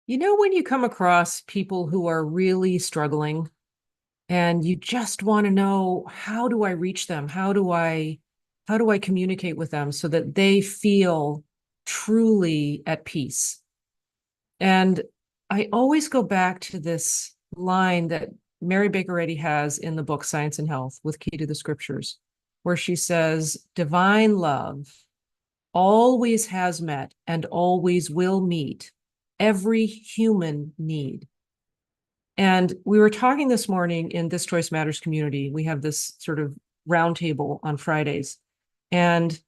You know, when you come across people who are really struggling and you just want to know, how do I reach them? How do I communicate with them so that they feel truly at peace? And I always go back to this line that Mary Baker Eddy has in the book Science and Health with Key to the Scriptures, where she says, divine love always has met and always will meet every human need. And we were talking this morning in This Choice Matters community. We have this sort of roundtable on Fridays. And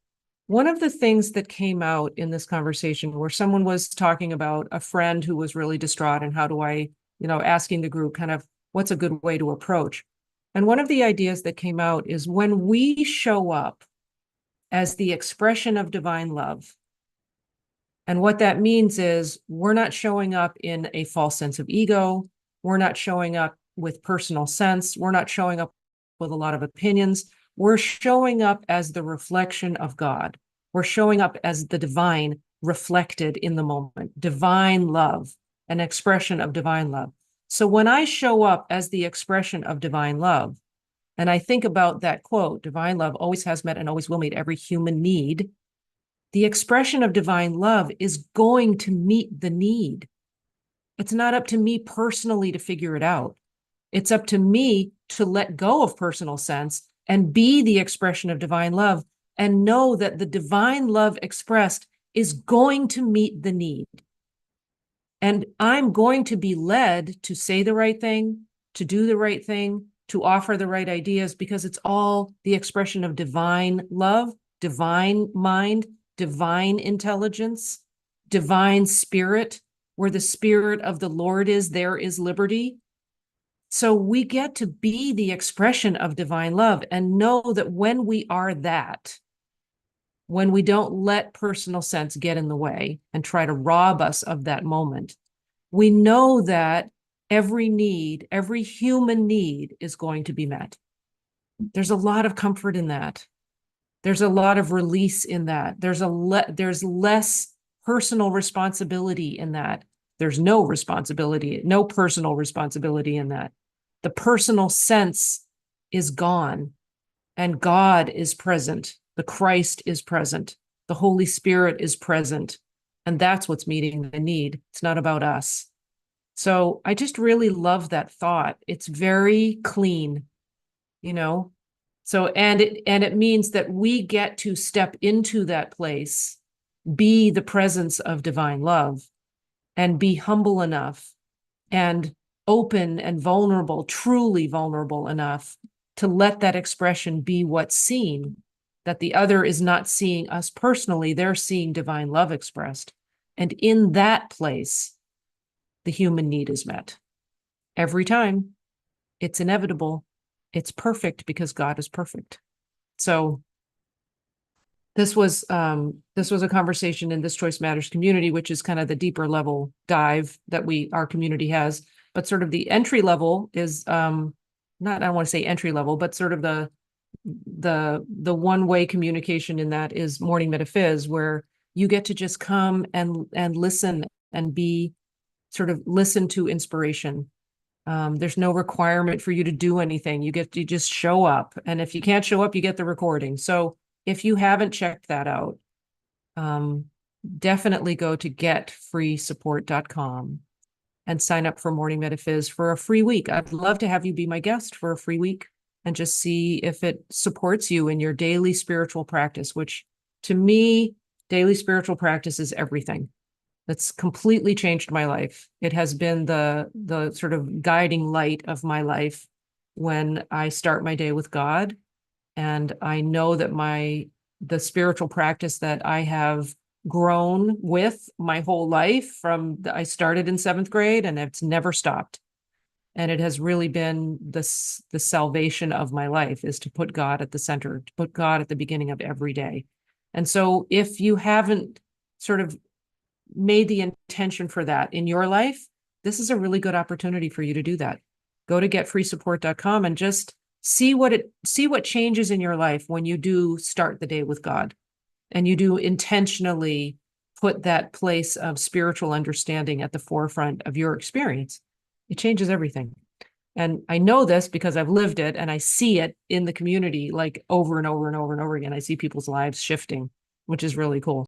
one of the things that came out in this conversation where someone was talking about a friend who was really distraught and how do I, asking the group kind of what's a good way to approach. And one of the ideas that came out is when we show up as the expression of divine love. And what that means is we're not showing up in a false sense of ego. We're not showing up with personal sense. We're not showing up with a lot of opinions. We're showing up as the reflection of God. We're showing up as the divine reflected in the moment, divine love, an expression of divine love. So when I show up as the expression of divine love, and I think about that quote, divine love always has met and always will meet every human need, the expression of divine love is going to meet the need. It's not up to me personally to figure it out. It's up to me to let go of personal sense and be the expression of divine love and know that the divine love expressed is going to meet the need. And I'm going to be led to say the right thing, to do the right thing, to offer the right ideas, because it's all the expression of divine love, divine mind, divine intelligence, divine spirit. Where the spirit of the Lord is, there is liberty. So we get to be the expression of divine love and know that when we are that, when we don't let personal sense get in the way and try to rob us of that moment, we know that every need, every human need is going to be met. There's a lot of comfort in that. There's a lot of release in that. There's less personal responsibility in that. There's no responsibility, no personal responsibility in that. The personal sense is gone and God is present. The Christ is present. The Holy Spirit is present. And that's what's meeting the need. It's not about us. So I just really love that thought. It's very clean, you know? So, and it means that we get to step into that place, be the presence of divine love, and be humble enough and open and vulnerable, truly vulnerable enough to let that expression be what's seen, that the other is not seeing us personally, they're seeing divine love expressed. And in that place, the human need is met. Every time. It's inevitable. It's perfect because God is perfect. So this was a conversation in This Choice Matters community, which is kind of the deeper level dive that our community has. But sort of the entry level is not, I don't want to say entry level, but sort of the one-way communication in that is Morning Metaphys, where you get to just come and listen and be sort of listen to inspiration. There's no requirement for you to do anything. You just show up. And if you can't show up, you get the recording. So if you haven't checked that out, definitely go to getfreesupport.com and sign up for Morning Metaphys for a free week. I'd love to have you be my guest for a free week and just see if it supports you in your daily spiritual practice, which to me, daily spiritual practice is everything. That's completely changed my life. It has been the sort of guiding light of my life when I start my day with God. And I know that the spiritual practice that I have grown with my whole life I started in 7th grade and it's never stopped. And it has really been the salvation of my life, is to put God at the center, to put God at the beginning of every day. And so if you haven't sort of made the intention for that in your life, this is a really good opportunity for you to do that. Go to getfreesupport.com and just see what changes in your life when you do start the day with God and you do intentionally put that place of spiritual understanding at the forefront of your experience, it changes everything. And I know this because I've lived it and I see it in the community like over and over and over and over again. I see people's lives shifting, which is really cool.